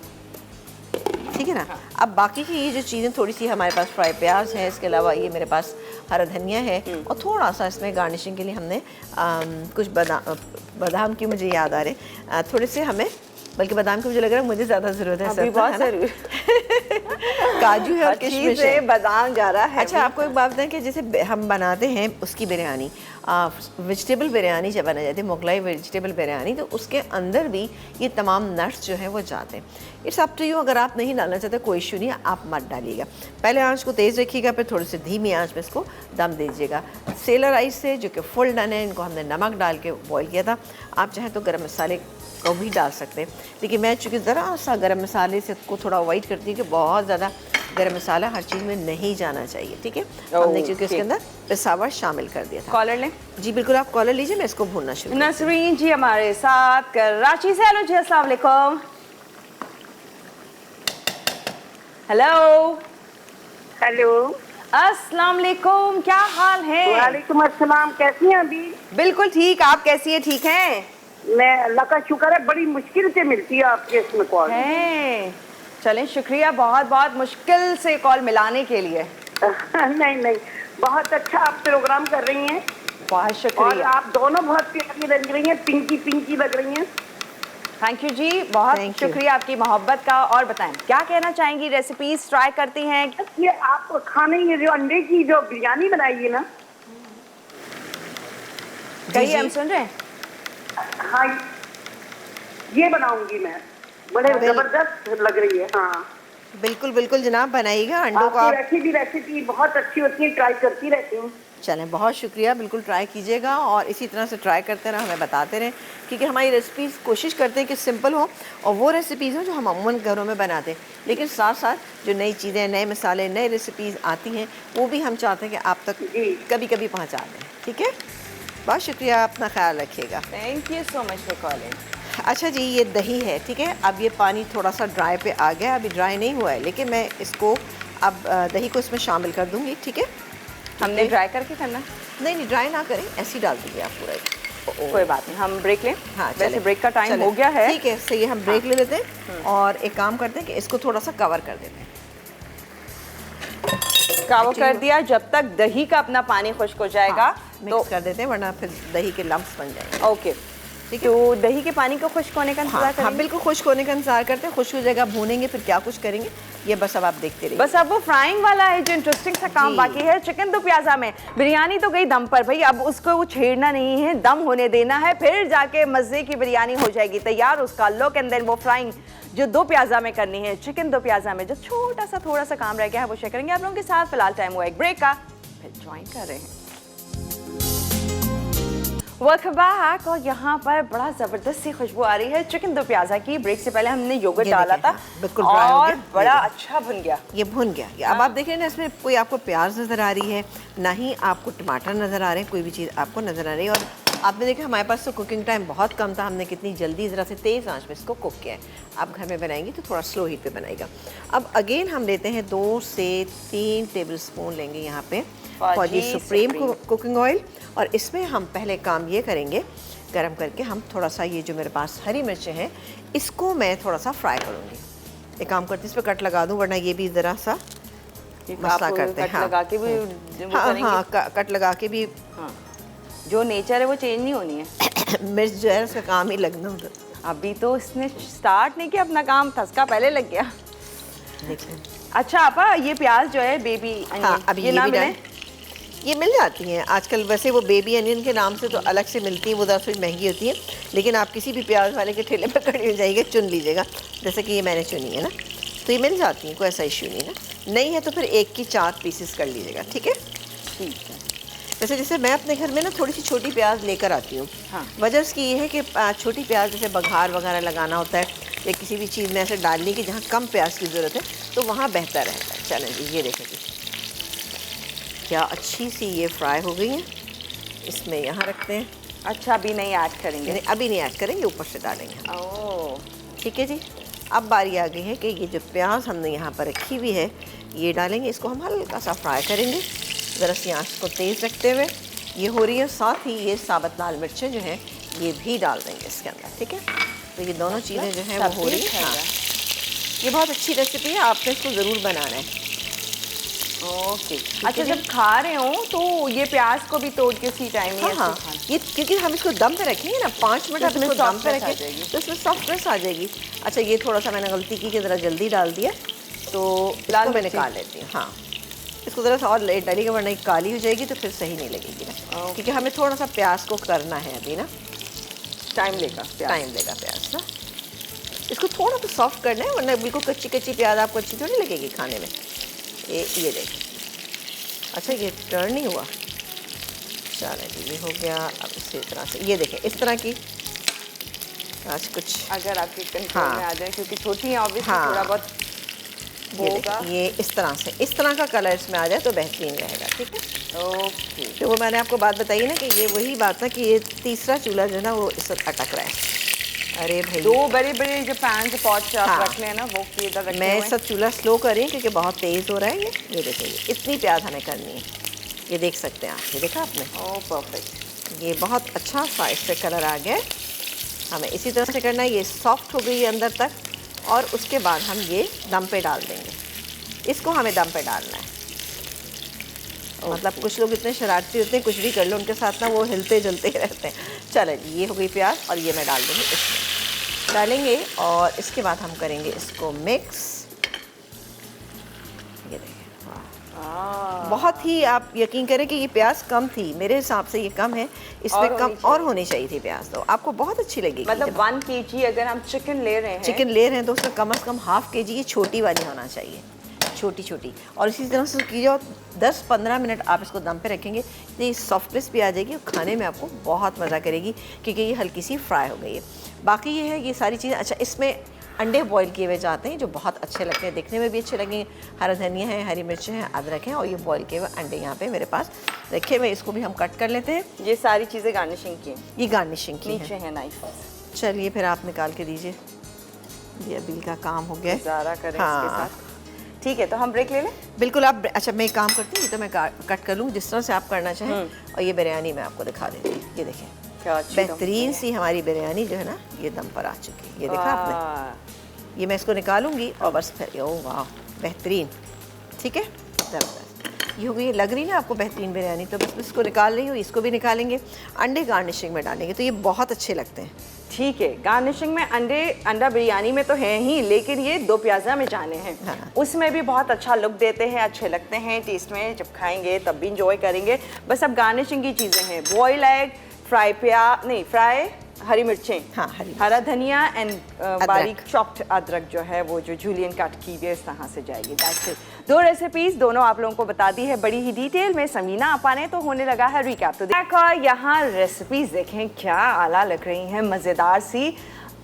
ठीक है ना। अब बाकी की ये जो चीज़ें थोड़ी सी हमारे पास फ्राई प्याज है, इसके अलावा ये मेरे पास हरा धनिया है, और थोड़ा सा इसमें गार्निशिंग के लिए हमने कुछ बादाम की मुझे याद आ रहे थोड़े से, हमें बल्कि बादाम की मुझे लग रहा है मुझे ज़्यादा ज़रूरत है, काजू है और किशमिश है, बादाम जा रहा है। अच्छा आपको एक बात बताएं कि जैसे हम बनाते हैं उसकी बिरयानी, वेजिटेबल बिरयानी जब बनाई जाती है, मुगलाई वेजिटेबल बिरयानी, तो उसके अंदर भी ये तमाम नट्स जो हैं वो जाते हैं। इट्स अप टू यू, अगर आप नहीं डालना चाहते कोई इशू नहीं, आप मत डालिएगा। पहले आंच को तेज़ रखिएगा, फिर थोड़ी सी धीमी आंच में इसको दम दीजिएगा। सेलर राइस से जो कि फुल डन है, इनको हमने नमक डाल के बॉईल किया था। आप चाहें तो गर्म मसाले को भी डाल सकते हैं, लेकिन मैं चूँकि ज़रा सा गर्म मसाले से को थोड़ा अवॉइड करती हूँ कि बहुत ज़्यादा गर्म मसाला हर चीज़ में नहीं जाना चाहिए, ठीक है। हमने क्योंकि उसके अंदर पेशावर शामिल कर दिया था। कॉलर लें जी बिल्कुल, आप कॉलर लीजिए, मैं इसको भूनना शुरू। नसरीन जी हमारे साथ कराची से। हेलो जी, अस्सलाम वालेकुम। हेलो हेलो, अस्सलाम वालेकुम, क्या हाल है? वालेकुम अस्सलाम, कैसी हैं अभी? बिल्कुल ठीक, आप कैसी है? ठीक हैं? मैं अल्लाह का शुक्र है, बड़ी मुश्किल से मिलती है आपके इसमें कॉल। चलें, शुक्रिया बहुत बहुत, मुश्किल से कॉल मिलाने के लिए। नहीं नहीं, बहुत अच्छा आप प्रोग्राम कर रही हैं बहुत और शुक्रिया। आप दोनों बहुत प्यारी लग रही हैं, पिंकी पिंकी लग रही हैं। थैंक यू जी, बहुत Thank you. शुक्रिया आपकी मोहब्बत का। और बताएं क्या कहना चाहेंगी, रेसिपीज ट्राई करती हैं? ये आप खाने ये जो अंडे की जो बिरयानी बनाई है ना, कहिए, जी। हम सुन रहे हैं। हाँ ये बनाऊंगी मैं, बड़े बिल- जबरदस्त लग रही है। हाँ बिल्कुल बिल्कुल जनाब, बनाइएगा अंडों को आपकी आप। रेसिपी बहुत अच्छी होती है, ट्राई करती रहती हूँ। चलें, बहुत शुक्रिया, बिल्कुल ट्राई कीजिएगा और इसी तरह से ट्राई करते रहें, हमें बताते रहें, क्योंकि हमारी रेसिपीज़ कोशिश करते हैं कि सिंपल हो और वो रेसिपीज़ हो जो हम अमूमन घरों में बनाते हैं, लेकिन साथ साथ जो नई चीज़ें, नए मसाले, नए रेसिपीज़ आती हैं वो भी हम चाहते हैं कि आप तक जी। कभी कभी पहुँचा दें। ठीक है, बहुत शुक्रिया, अपना ख्याल रखिएगा। Thank you so much for calling. अच्छा जी, ये दही है, ठीक है। अब ये पानी थोड़ा सा ड्राई पे आ गया, अभी ड्राई नहीं हुआ है, लेकिन मैं इसको अब दही को इसमें शामिल कर दूंगी। ठीक है, हमने ड्राई करके करना? नहीं नहीं, ड्राई ना करें, ऐसे ही डाल दीजिए आप पूरा। कोई बात नहीं, हम ब्रेक लें। हाँ, वैसे चलें। ब्रेक का टाइम चलें। हो गया है। ठीक है, सही है, हम ब्रेक ले लेते हैं और एक काम करते हैं कि इसको थोड़ा सा कवर कर देते हैं। काबू कर दिया, जब तक दही का अपना पानी खुश्क हो जाएगा तो मिक्स कर देते हैं, वरना फिर दही के लम्प्स बन जाएंगे। ओके। तो दही के पानी को खुश्क होने का इंतजार हाँ, करेंगे। बिल्कुल खुश्क होने का इंतजार करते हैं। खुश्क हो जाएगा, भूनेंगे, फिर क्या कुछ करेंगे ये बस अब आप देखते रहिए। बस अब वो फ्राइंग वाला है जो इंटरेस्टिंग सा काम जी। बाकी है। चिकन दो प्याजा में बिरयानी तो गई दम पर भाई, अब उसको वो छेड़ना नहीं है, दम होने देना है, फिर जाके मजे की बिरयानी हो जाएगी तैयार। उसका लुक एंड देन वो फ्राइंग जो दो प्याजा में करनी है, चिकन दो प्याजा में जो छोटा सा थोड़ा सा काम रह गया है वो शेयर करेंगे आप लोगों के साथ। फिलहाल टाइम हुआ एक ब्रेक का, फिर ज्वाइन कर रहे हैं। Welcome back. और यहाँ पर बड़ा जबरदस्त सी खुशबू आ रही है चिकन दो प्याजा की। ब्रेक से पहले हमने योगर्ट ये डाला देखें, था, बिल्कुल dry हो और गया। बड़ा ये अच्छा बन गया। ये भुन गया। ये अब आप देख रहे हैं ना, इसमें कोई आपको प्याज नज़र आ रही है, ना ही आपको टमाटर नज़र आ रहे हैं, कोई भी चीज़ आपको नज़र आ रही है। और आपने देखा हमारे पास तो कुकिंग टाइम बहुत कम था, हमने कितनी जल्दी ज़रा से तेज़ आंच में इसको कुक किया है। आप घर में बनाएंगी तो थोड़ा स्लो हीट पे बनाएगा। अब अगेन हम लेते हैं 2 से 3 टेबल स्पून लेंगे यहाँ पे फौजी सुप्रीम कुकिंग ऑयल, और इसमें हम पहले काम ये करेंगे, गरम करके हम थोड़ा सा ये जो मेरे पास हरी मिर्चें हैं इसको मैं थोड़ा सा फ्राई करूँगी। एक काम करती हूँ, इस पर कट लगा दूँ, वरना ये भी ज़रा सा मसला करते हैं। कट लगा के भी वो हाँ करेंगे। हाँ, कट लगा के भी। हाँ, जो नेचर है वो चेंज नहीं होनी है। मिर्च जो है उसका काम ही लगना उधर। अभी तो इसने स्टार्ट नहीं किया अपना काम, ठसका पहले लग गया। देखिए, अच्छा आपा, ये प्याज जो है बेबी हाँ, अभी ये ना भी मिले? डाल- ये मिल जाती हैं आजकल, वैसे वो बेबी अनियन के नाम से तो अलग से मिलती हैं, वो दरअसल महंगी होती है, लेकिन आप किसी भी प्याज वाले के ठेले पर खड़ी हो जाइएगा, चुन लीजिएगा, जैसे कि ये मैंने चुनी है ना, तो ये मिल जाती हैं, कोई ऐसा इशू नहीं है ना। नहीं है तो फिर एक की 4 पीसेस कर लीजिएगा। ठीक है, ठीक है। जैसे मैं अपने घर में ना थोड़ी सी छोटी प्याज लेकर आती हूँ। हाँ। वजह इसकी ये है कि छोटी प्याज जैसे बघार वगैरह लगाना होता है या किसी भी चीज़ में ऐसे डालने की जहाँ कम प्याज की ज़रूरत है, तो वहाँ बेहतर रहता है। चलें जी, ये देखें जी क्या अच्छी सी ये फ्राई हो गई है। इसमें यहाँ रखते हैं। अच्छा, अभी नहीं ऐड करेंगे? नहीं, अभी नहीं ऐड करेंगे, ऊपर से डालेंगे। ओह, ठीक है जी। अब बारी आ गई है कि ये जो प्याज हमने यहाँ पर रखी हुई है ये डालेंगे। इसको हम हल्का सा फ्राई करेंगे, ज़रा सी आँच को तेज़ रखते हुए। ये हो रही है, साथ ही ये साबुत लाल मिर्चें जो हैं ये भी डाल देंगे इसके अंदर। ठीक है, तो ये दोनों चीज़ें जो हैं वो हो रही हैं। हाँ, ये बहुत अच्छी रेसिपी है, आपने इसको ज़रूर बनाना है। ओके। अच्छा, जब खा रहे हो तो ये प्याज को भी तोड़ के उसी टाइम ही हाँ ऐसे हाँ, खाना? ये क्योंकि हम इसको दम पे रखेंगे ना, 5 मिनट आप इसमें इसको दम पे softness आ रखें जाएगी। तो इसमें सॉफ्टनेस आ जाएगी। अच्छा, ये थोड़ा सा मैंने गलती की कि ज़रा जल्दी डाल दिया, तो लाल इसको मैं मिर्ची। निकाल लेती हूँ। हाँ, इसको ज़रा सा और लेट डालिएगा, वरना ये काली हो जाएगी तो फिर सही नहीं लगेगी ना, क्योंकि हमें थोड़ा सा प्याज को करना है अभी ना, टाइम लेगा प्याज। टाइम लेगा प्याज ना। इसको थोड़ा तो सॉफ्ट करना है, वरना बिल्कुल कच्ची कच्ची प्याज आपको अच्छी थोड़ी लगेगी खाने में। ये देखिए, अच्छा ये टर्न नहीं हुआ। चलें जी, ये हो गया। अब इसी तरह से ये देखें, इस तरह की आज कुछ अगर आपके कंट्रोल हाँ। में आ जाए, क्योंकि छोटी है ऑब्वियसली, हाँ। थोड़ा बहुत ये होगा। देखें, ये इस तरह से, इस तरह का कलर इसमें आ जाए तो बेहतरीन रहेगा। ठीक है, ओके। तो वो मैंने आपको बात बताई ना कि ये वही बात है कि ये तीसरा चूल्हा जो है ना वो इस वक्त अटक रहा है। अरे भाई, दो बड़े बड़े जो पैन जो पॉट आप हाँ। रख लें ना, वो इधर रखे मैं हुए हैं। सब चूल्हा स्लो कर रही हूँ क्योंकि बहुत तेज़ हो रहा है। ये देखिए, इतनी प्याज हमें करनी है, ये देख सकते हैं आप, ये देखा आपने। ओह परफेक्ट। ये बहुत अच्छा सा इससे कलर आ गया है। हमें इसी तरह से करना है, ये सॉफ्ट हो गई है अंदर तक, और उसके बाद हम ये दम पे डाल देंगे। इसको हमें दम पे डालना है। मतलब कुछ लोग इतने शरारती होते हैं, कुछ भी कर लो उनके साथ ना वो हिलते जलते रहते हैं। चलो जी, ये हो गई प्याज और ये मैं डाल दूँगी इसमें, डालेंगे और इसके बाद हम करेंगे इसको मिक्स। ये देखिए, बहुत ही आप यकीन करें कि ये प्याज कम थी, मेरे हिसाब से ये कम है, इसमें कम और होनी चाहिए थी प्याज, तो आपको बहुत अच्छी लगेगी। मतलब 1 kg अगर हम चिकन ले रहे हैं तो उसमें कम से कम ½ kg ये छोटी वाली होना चाहिए, छोटी छोटी। और इसी तरह से की जाओ 10-15 मिनट आप इसको दम पे रखेंगे तो ये सॉफ्टनेस भी आ जाएगी और खाने में आपको बहुत मज़ा करेगी, क्योंकि ये हल्की सी फ्राई हो गई है। बाकी ये है, ये सारी चीज़ें, अच्छा इसमें अंडे बॉईल किए हुए जाते हैं जो बहुत अच्छे लगते हैं, देखने में भी अच्छे लगेंगे। हरा धनिया है, हरी मिर्चें हैं, अदरक है और ये बॉईल किए हुए अंडे यहाँ पे मेरे पास रखे हुए, इसको भी हम कट कर लेते हैं। ये सारी चीज़ें गार्निशिंग की, ये गार्निशिंग की नीचे है नाइफ। चलिए फिर आप निकाल के दीजिए, ये अभी का काम हो गया। ज़रा करें इसके साथ। ठीक है, तो हम ब्रेक ले लें? बिल्कुल, आप अच्छा मैं एक काम करती हूँ, ये तो मैं कट कर लूँ जिस तरह से आप करना चाहें। और ये बिरयानी मैं आपको दिखा देती हूँ, ये देखें बेहतरीन सी हमारी बिरयानी जो है ना ये दम पर आ चुकी है, ये देखा आपने। ये मैं इसको निकालूंगी और बस फिर, ओह वाह बेहतरीन, ठीक है, ज़बरदस्त ये हो गई। लग रही ना आपको बेहतरीन बिरयानी, तो बस इसको निकाल रही हूँ, इसको भी निकालेंगे। अंडे गार्निशिंग में डालेंगे तो ये बहुत अच्छे लगते हैं। ठीक है, गार्निशिंग में अंडा बिरयानी में तो है ही, लेकिन ये 2 प्याज़ा में जाने हैं। हाँ। उसमें भी बहुत अच्छा लुक देते हैं, अच्छे लगते हैं टेस्ट में, जब खाएंगे तब भी इंजॉय करेंगे। बस अब गार्निशिंग की चीज़ें हैं, बॉयल एग, फ्राई हरी मिर्चें, हाँ, हरा धनिया एंड बारीक चॉप्ड अदरक जो है वो जो जूलियन कट की हुई है इस तरह से जाएगी। That's it. 2 रेसिपीज दोनों आप लोगों को बता दी है बड़ी ही डिटेल में समीना आपा ने, तो होने लगा है रिकैप। तो देखो यहाँ रेसिपीज देखें क्या आला लग रही हैं, मज़ेदार सी।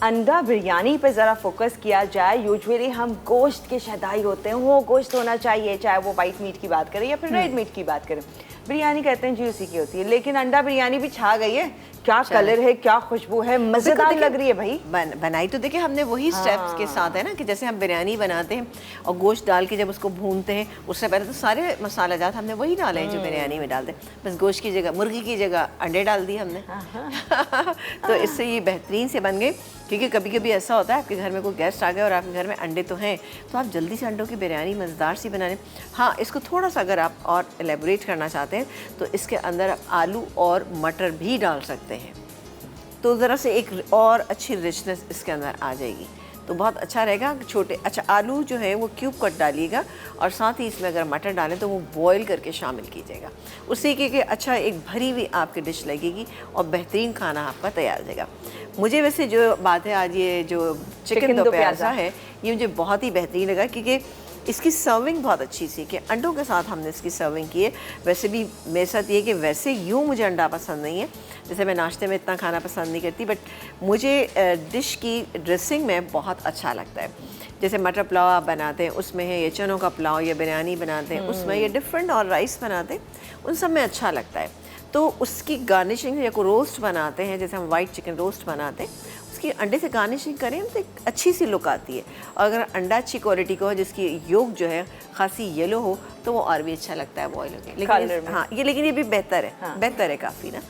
अंडा बिरयानी पे ज़रा फोकस किया जाए, यूजुअली हम गोश्त के शदाई होते हैं, वो गोश्त होना चाहिए, चाहे वो वाइट मीट की बात करें या फिर रेड मीट की बात करें। बिरयानी कहते हैं जी उसी की होती है, लेकिन अंडा बिरयानी भी छा गई है। क्या कलर है, क्या खुशबू है, मजेदार लग रही है भाई। बनाई तो देखिए हमने वही स्टेप्स के साथ है ना, कि जैसे हम बिरयानी बनाते हैं और गोश्त डाल के जब उसको भूनते हैं, उससे पहले तो सारे मसाला जात हमने वही डाले हैं जो बिरयानी में डालते हैं, बस गोश्त की जगह, मुर्गी की जगह अंडे डाल दिए हमने। तो इससे ये बेहतरीन से बन गए। क्योंकि कभी कभी ऐसा होता है आपके घर में कोई गेस्ट आ गए और आपके घर में अंडे तो हैं, तो आप जल्दी से अंडों की बिरयानी मज़ेदार सी बनाने। हाँ, इसको थोड़ा सा अगर आप और एलेबोरेट करना चाहते हैं तो इसके अंदर आप आलू और मटर भी डाल सकते हैं, तो ज़रा से एक और अच्छी रिचनेस इसके अंदर आ जाएगी, तो बहुत अच्छा रहेगा। छोटे अच्छा आलू जो है वो क्यूब कट डालिएगा और साथ ही इसमें अगर मटर डालें तो वो बॉईल करके शामिल कीजिएगा, उससे कि अच्छा एक भरी हुई आपकी डिश लगेगी और बेहतरीन खाना आपका तैयार हो जाएगा। मुझे वैसे जो बात है आज ये जो चिकन दो प्याज़ा है ये मुझे बहुत ही बेहतरीन लगा, क्योंकि इसकी सर्विंग बहुत अच्छी सी कि अंडों के साथ हमने इसकी सर्विंग की है। वैसे भी मेरे साथ ये कि वैसे यूँ मुझे अंडा पसंद नहीं है, जैसे मैं नाश्ते में इतना खाना पसंद नहीं करती, बट मुझे डिश की ड्रेसिंग में बहुत अच्छा लगता है। जैसे मटर पुलाव आप बनाते हैं उसमें है, ये चनों का पुलाव या बिरयानी बनाते हैं उसमें, ये डिफरेंट और राइस बनाते हैं, उन सब में अच्छा लगता है। तो उसकी गार्निशिंग या को रोस्ट बनाते हैं, जैसे हम वाइट चिकन रोस्ट बनाते हैं, उसकी अंडे से गार्निशिंग करें तो एक अच्छी सी लुक आती है। और अगर अंडा अच्छी क्वालिटी का हो जिसकी योग जो है खासी येलो हो तो वो और भी अच्छा लगता है बॉयल होकर। लेकिन हाँ लेकिन ये भी बेहतर है, हाँ। बेहतर है काफ़ी ना।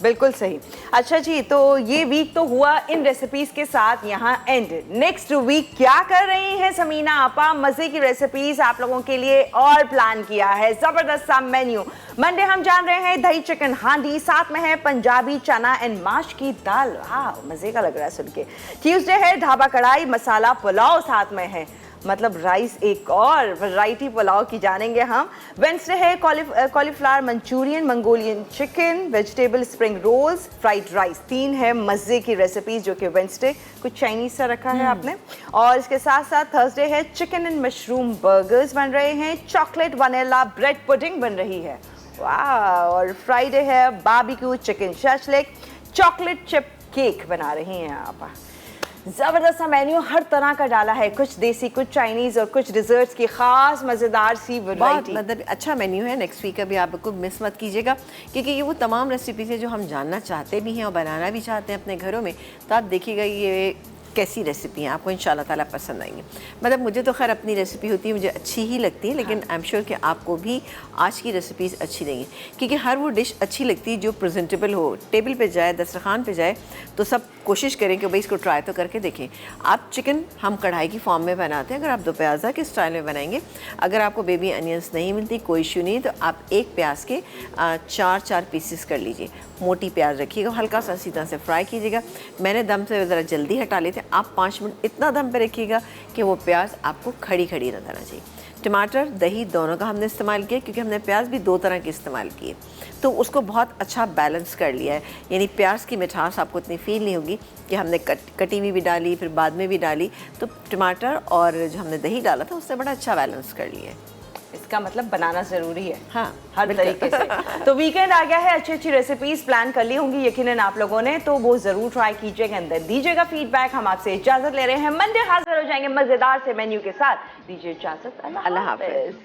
बिल्कुल सही। अच्छा जी, तो ये वीक तो हुआ इन रेसिपीज के साथ यहाँ एंड। नेक्स्ट वीक क्या कर रही हैं समीना आपा? मजे की रेसिपीज आप लोगों के लिए और प्लान किया है, जबरदस्त सा मेन्यू। मंडे हम जान रहे हैं दही चिकन हांडी, साथ में है पंजाबी चना एंड माश की दाल, वाह मजे का लग रहा है सुन के। ट्यूसडे है ढाबा कढ़ाई मसाला पुलाव, साथ में है मतलब राइस, एक और वैरायटी पुलाव की जानेंगे हम। वेंसडे है cauliflower Manchurian, Mongolian chicken, vegetable spring rolls, fried rice. 3 है मज़े की रेसिपीज जो कि वेंसडे कुछ चाइनीज सा रखा है आपने। और इसके साथ साथ थर्सडे है चिकन एंड मशरूम बर्गर्स बन रहे हैं, चॉकलेट वनीला ब्रेड पुडिंग बन रही है, वाह। और फ्राइडे है barbecue chicken shashlik, chocolate chip cake बना रही हैं आप। ज़बरदस्त सा मेन्यू हर तरह का डाला है, कुछ देसी, कुछ चाइनीज़ और कुछ डिज़र्ट्स की खास मज़ेदार सी वैरायटी। मतलब अच्छा मेन्यू है। नेक्स्ट वीक का भी आप बिल्कुल मिस मत कीजिएगा, क्योंकि ये वो तमाम रेसिपीज़ है जो हम जानना चाहते भी हैं और बनाना भी चाहते हैं अपने घरों में। तो आप देखिएगा ये कैसी रेसिपी हैं, आपको इंशाल्लाह ताला पसंद आएंगी। मतलब मुझे तो खैर अपनी रेसिपी होती है, मुझे अच्छी ही लगती है, लेकिन आई एम श्योर कि आपको भी आज की रेसिपीज़ अच्छी लगेंगी, क्योंकि हर वो डिश अच्छी लगती है जो प्रेजेंटेबल हो, टेबल पे जाए, दस्तरखान पे जाए, तो सब कोशिश करें कि भाई इसको ट्राई तो करके देखें। आप चिकन हम कढ़ाई की फॉर्म में बनाते हैं, अगर आप दो प्याज़ा के स्टाइल में बनाएंगे, अगर आपको बेबी अनियंस नहीं मिलती कोई इशू नहीं, तो आप एक प्याज के 4 पीसेस कर लीजिए, मोटी प्याज रखिएगा, हल्का सा इसी तरह से फ्राई कीजिएगा। मैंने दम से ज़रा जल्दी हटा लिए थे, आप 5 मिनट इतना दम पे रखिएगा कि वो प्याज आपको खड़ी खड़ी नजर आना चाहिए। टमाटर दही दोनों का हमने इस्तेमाल किया, क्योंकि हमने प्याज भी 2 तरह के इस्तेमाल किए, तो उसको बहुत अच्छा बैलेंस कर लिया है। यानी प्याज की मिठास आपको इतनी फील नहीं होगी कि हमने कटी हुई भी डाली फिर बाद में भी डाली, तो टमाटर और जो हमने दही डाला था उससे बड़ा अच्छा बैलेंस कर लिया है। इसका मतलब बनाना ज़रूरी है, हाँ, हर तरीके से। तो वीकेंड आ गया है, अच्छी अच्छी रेसिपीज़ प्लान कर ली होंगी यकीनन आप लोगों ने, तो वो ज़रूर ट्राई कीजिएगा, अंदर दीजिएगा फीडबैक। हम आपसे इजाज़त ले रहे हैं, मंडे हाजिर हो जाएंगे मज़ेदार से मेन्यू के साथ। दीजिए इजाज़त, अल्लाह हाफ़िज़।